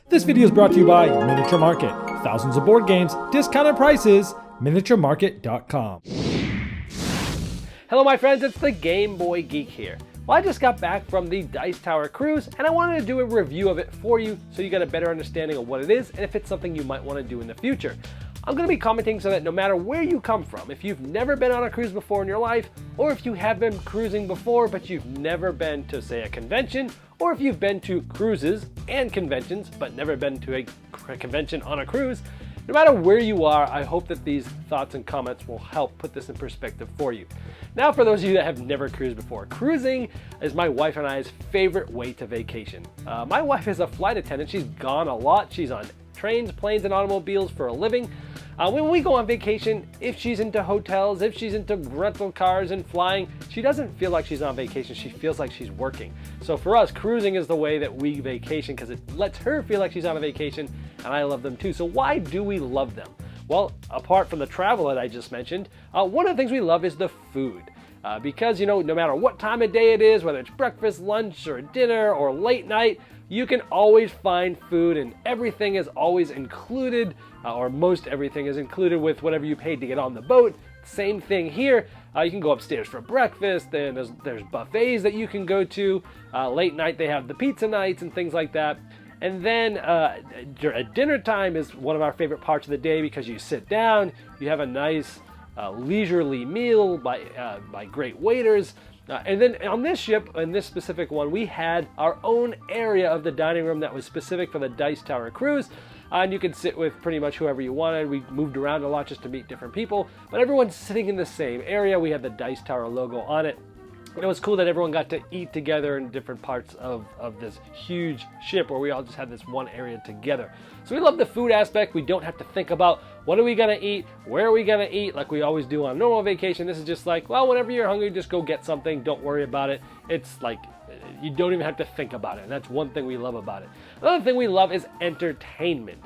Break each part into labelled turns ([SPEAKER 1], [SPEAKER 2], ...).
[SPEAKER 1] This video is brought to you by Miniature Market. Thousands of board games, discounted prices, miniaturemarket.com.
[SPEAKER 2] Hello my friends, it's the Game Boy Geek here. Well, I just got back from the Dice Tower cruise and I wanted to do a review of it for you so you get a better understanding of what it is and if it's something you might want to do in the future. I'm going to be commenting so that no matter where you come from, if you've never been on a cruise before in your life, or if you have been cruising before but you've never been to, say, a convention, or if you've been to cruises and conventions but never been to a convention on a cruise, no matter where you are, I hope that these thoughts and comments will help put this in perspective for you. Now, for those of you that have never cruised before, cruising is my wife and I's favorite way to vacation. My wife is a flight attendant. She's gone a lot. She's on trains, planes, and automobiles for a living. When we go on vacation, if she's into hotels, if she's into rental cars and flying, she doesn't feel like she's on vacation. She feels like she's working. So for us, cruising is the way that we vacation because it lets her feel like she's on a vacation, and I love them too. So why do we love them? Well, apart from the travel that I just mentioned, one of the things we love is the food. Because, no matter what time of day it is, whether it's breakfast, lunch, or dinner, or late night, you can always find food and everything is always included, or most everything is included with whatever you paid to get on the boat. Same thing here. You can go upstairs for breakfast, and there's buffets that you can go to. Late night they have the pizza nights and things like that. And then at dinner time is one of our favorite parts of the day because you sit down, you have a nice leisurely meal by great waiters. And then on this ship, in this specific one, we had our own area of the dining room that was specific for the Dice Tower cruise. And you could sit with pretty much whoever you wanted. We moved around a lot just to meet different people, but everyone's sitting in the same area. We had the Dice Tower logo on it. It was cool that everyone got to eat together in different parts of this huge ship where we all just had this one area together. So we love the food aspect. We don't have to think about what are we going to eat, where are we going to eat like we always do on a normal vacation. This is just like, well, whenever you're hungry, just go get something. Don't worry about it. It's like you don't even have to think about it. And that's one thing we love about it. Another thing we love is entertainment.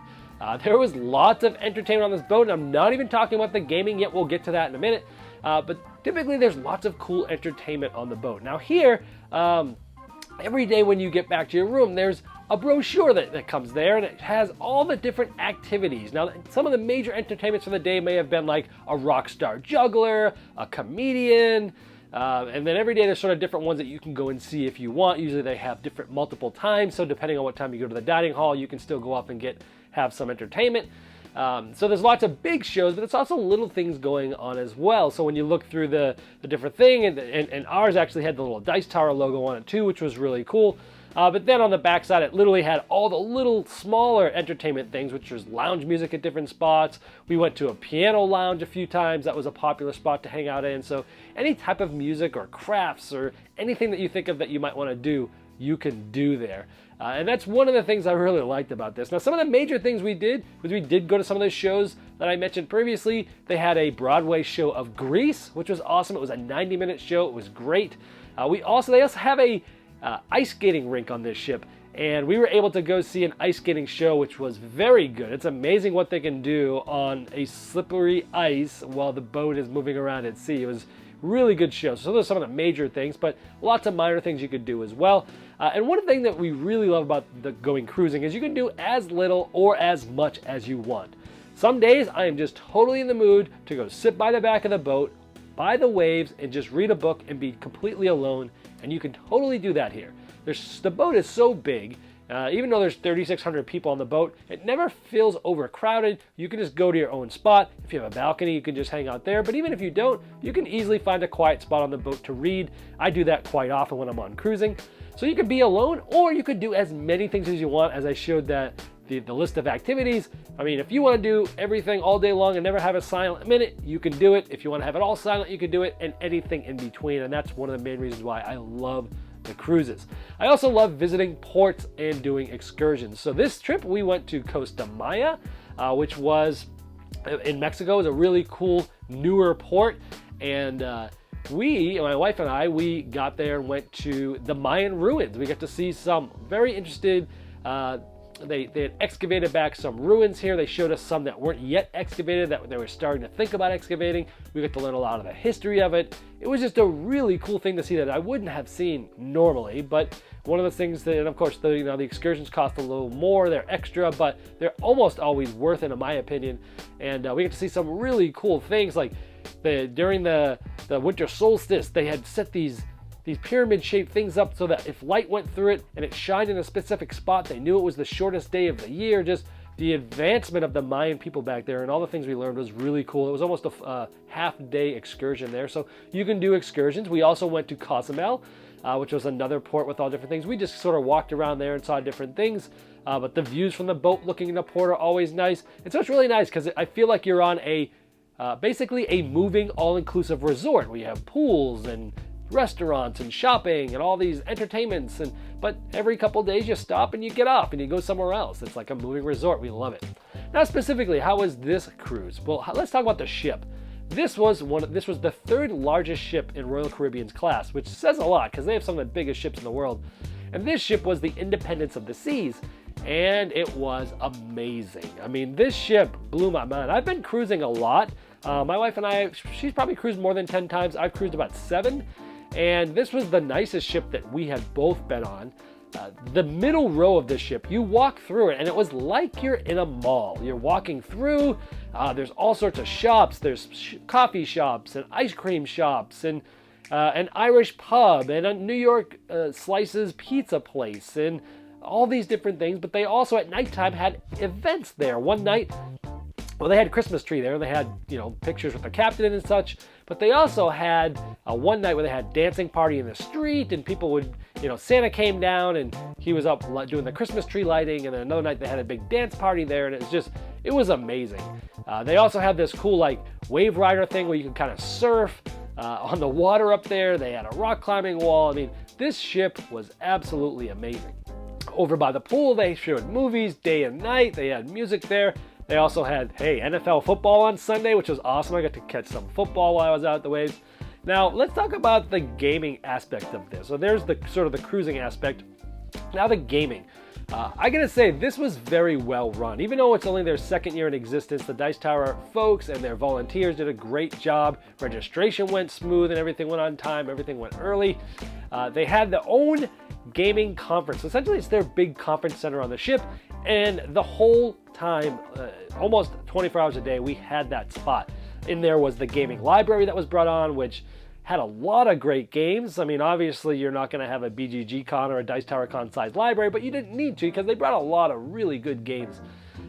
[SPEAKER 2] There was lots of entertainment on this boat, and I'm not even talking about the gaming yet. We'll get to that in a minute. But typically there's lots of cool entertainment on the boat. Now here, every day when you get back to your room, there's a brochure that comes there, and it has all the different activities. Now, some of the major entertainments for the day may have been like a rock star juggler, a comedian, and then every day there's sort of different ones that you can go and see if you want. Usually they have different multiple times, so depending on what time you go to the dining hall, you can still go up and have some entertainment. So there's lots of big shows, but there's also little things going on as well. So when you look through the different thing, and ours actually had the little Dice Tower logo on it too, which was really cool. But then on the backside, it literally had all the little smaller entertainment things, which was lounge music at different spots. We went to a piano lounge a few times. That was a popular spot to hang out in. So any type of music or crafts or anything that you think of that you might want to do, you can do there. And that's one of the things I really liked about this. Now, some of the major things we did was we did go to some of those shows that I mentioned previously. They had a Broadway show of Grease, which was awesome. It was a 90-minute show. It was great. They also have a ice skating rink on this ship, and we were able to go see an ice skating show, which was very good. It's amazing what they can do on a slippery ice while the boat is moving around at sea. It was really good show. So those are some of the major things, but lots of minor things you could do as well. And one thing that we really love about going cruising is you can do as little or as much as you want. Some days I am just totally in the mood to go sit by the back of the boat, by the waves, and just read a book and be completely alone. And you can totally do that here. The boat is so big, even though there's 3,600 people on the boat, it never feels overcrowded. You can just go to your own spot. If you have a balcony, you can just hang out there. But even if you don't, you can easily find a quiet spot on the boat to read. I do that quite often when I'm on cruising. So you could be alone, or you could do as many things as you want, as I showed the list of activities. I mean, if you want to do everything all day long and never have a silent minute, you can do it. If you want to have it all silent, you can do it, and anything in between. And that's one of the main reasons why I love the cruises. I also love visiting ports and doing excursions. So this trip we went to Costa Maya, which was in Mexico. It was a really cool newer port, and my wife and I, we got there and went to the Mayan ruins. We got to see some very interesting they had excavated back some ruins here. They showed us some that weren't yet excavated, that they were starting to think about excavating. We got to learn a lot of the history of it. It was just a really cool thing to see that I wouldn't have seen normally. But one of the things that, and of course, the excursions cost a little more. They're extra, but they're almost always worth it, in my opinion. And we get to see some really cool things, like during the winter solstice, they had set these pyramid-shaped things up so that if light went through it and it shined in a specific spot, they knew it was the shortest day of the year. Just the advancement of the Mayan people back there and all the things we learned was really cool. It was almost a half-day excursion there, so you can do excursions. We also went to Cozumel, which was another port with all different things. We just sort of walked around there and saw different things, but the views from the boat looking in the port are always nice. And so it's really nice because I feel like you're on basically a moving all-inclusive resort where you have pools and restaurants and shopping and all these entertainments, but every couple days you stop and you get off and you go somewhere else. It's like a moving resort. We love it. Now specifically, how was this cruise? Well, let's talk about the ship. This was the third largest ship in Royal Caribbean's class, which says a lot because they have some of the biggest ships in the world. And this ship was the Independence of the Seas, and it was amazing. I mean, this ship blew my mind. I've been cruising a lot. My wife and I, she's probably cruised more than 10 times. I've cruised about 7. And this was the nicest ship that we had both been on. The middle row of this ship, you walk through it and it was like you're in a mall. You're walking through, there's all sorts of shops. There's coffee shops and ice cream shops and an Irish pub and a New York Slices pizza place and all these different things. But they also at nighttime had events there. One night, well, they had a Christmas tree there. They had, pictures with the captain and such. But they also had one night where they had dancing party in the street, and people would, Santa came down and he was up doing the Christmas tree lighting. And then another night they had a big dance party there, and it was amazing. They also had this cool wave rider thing where you can kind of surf on the water up there. They had a rock climbing wall. I mean, this ship was absolutely amazing. Over by the pool, they showed movies day and night. They had music there. They also had, NFL football on Sunday, which was awesome. I got to catch some football while I was out at the waves. Now, let's talk about the gaming aspect of this. So there's the sort of the cruising aspect. Now the gaming. I gotta say, this was very well run. Even though it's only their second year in existence, the Dice Tower folks and their volunteers did a great job. Registration went smooth and everything went on time. Everything went early. They had their own gaming conference. Essentially, it's their big conference center on the ship. And the whole time, almost 24 hours a day, we had that spot. In there was the gaming library that was brought on, which had a lot of great games. I mean, obviously, you're not going to have a BGG Con or a Dice Tower Con sized library, but you didn't need to because they brought a lot of really good games.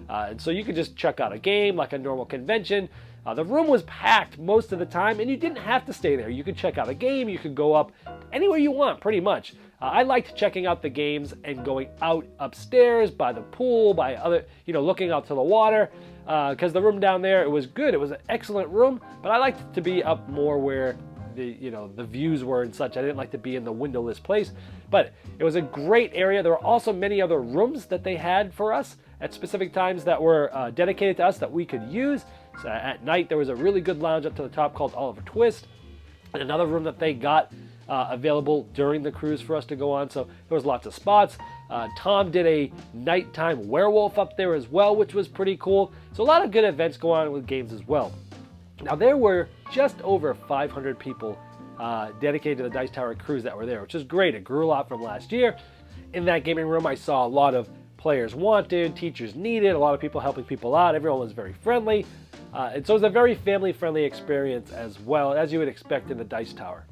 [SPEAKER 2] And so you could just check out a game like a normal convention. The room was packed most of the time, and you didn't have to stay there. You could check out a game. You could go up anywhere you want, pretty much. I liked checking out the games and going out upstairs by the pool, by other, looking out to the water, because the room down there, it was good. It was an excellent room, but I liked to be up more where the views were and such. I didn't like to be in the windowless place, but it was a great area. There were also many other rooms that they had for us at specific times that were dedicated to us that we could use. So at night, there was a really good lounge up to the top called Oliver Twist, and another room that they got available during the cruise for us to go on. So there was lots of spots. Tom did a nighttime werewolf up there as well, which was pretty cool. So a lot of good events going on with games as well. Now there were just over 500 people dedicated to the Dice Tower cruise that were there, which is great. It grew a lot from last year. In that gaming room, I saw a lot of players wanted, teachers needed, a lot of people helping people out. Everyone was very friendly. And so it was a very family-friendly experience as well, as you would expect in the Dice Tower.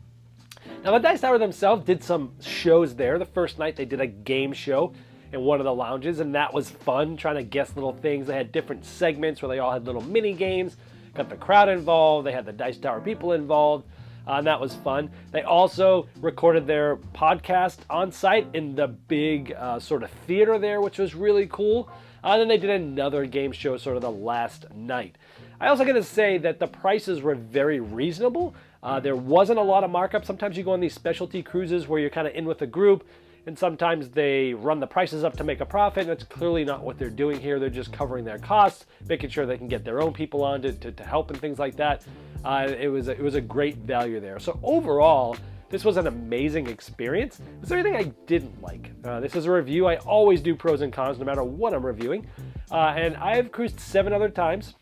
[SPEAKER 2] Now, the Dice Tower themselves did some shows there. The first night, they did a game show in one of the lounges, and that was fun, trying to guess little things. They had different segments where they all had little mini games, got the crowd involved, they had the Dice Tower people involved, and that was fun. They also recorded their podcast on site in the big sort of theater there, which was really cool. And then they did another game show sort of the last night. I also got to say that the prices were very reasonable. There wasn't a lot of markup. Sometimes you go on these specialty cruises where you're kind of in with a group, and sometimes they run the prices up to make a profit, and that's clearly not what they're doing here. They're just covering their costs, making sure they can get their own people on to help and things like that. It was a great value there. So overall, This was an amazing experience. Was there anything I didn't like? This is a review. I always do pros and cons no matter what I'm reviewing. And I've cruised 7 other times,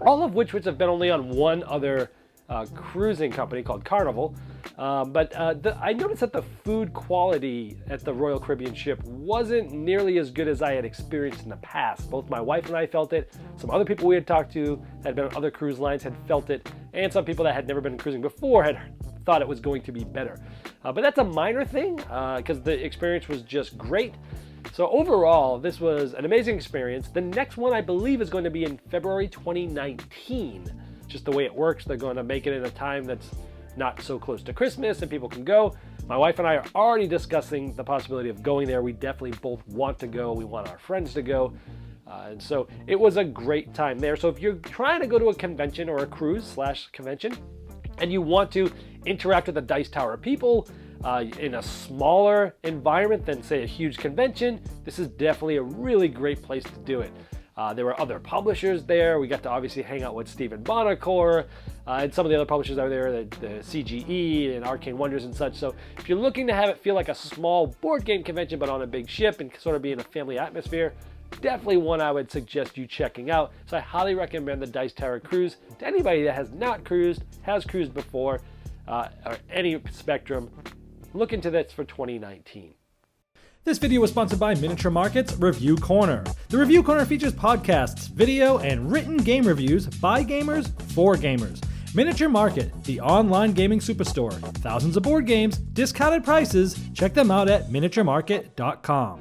[SPEAKER 2] all of which have been only on one other cruising company called Carnival. I noticed that the food quality at the Royal Caribbean ship wasn't nearly as good as I had experienced in the past. Both my wife and I felt it. Some other people we had talked to that had been on other cruise lines had felt it. And some people that had never been cruising before had thought it was going to be better. But that's a minor thing because the experience was just great. So overall, this was an amazing experience. The next one I believe is going to be in February 2019. Just the way it works, they're going to make it in a time that's not so close to Christmas and people can go. My wife and I are already discussing the possibility of going there. We definitely both want to go. We want our friends to go. And so it was a great time there. So if you're trying to go to a convention or a cruise/convention and you want to interact with the Dice Tower people in a smaller environment than, say, a huge convention, this is definitely a really great place to do it. There were other publishers there. We got to obviously hang out with Stephen Bonacore and some of the other publishers out there, the CGE and Arcane Wonders and such. So if you're looking to have it feel like a small board game convention but on a big ship and sort of be in a family atmosphere, definitely one I would suggest you checking out. So I highly recommend the Dice Tower Cruise to anybody that has not cruised, has cruised before, or any spectrum. Look into this for 2019.
[SPEAKER 1] This video was sponsored by Miniature Market's Review Corner. The Review Corner features podcasts, video, and written game reviews by gamers for gamers. Miniature Market, the online gaming superstore. Thousands of board games, discounted prices. Check them out at miniaturemarket.com.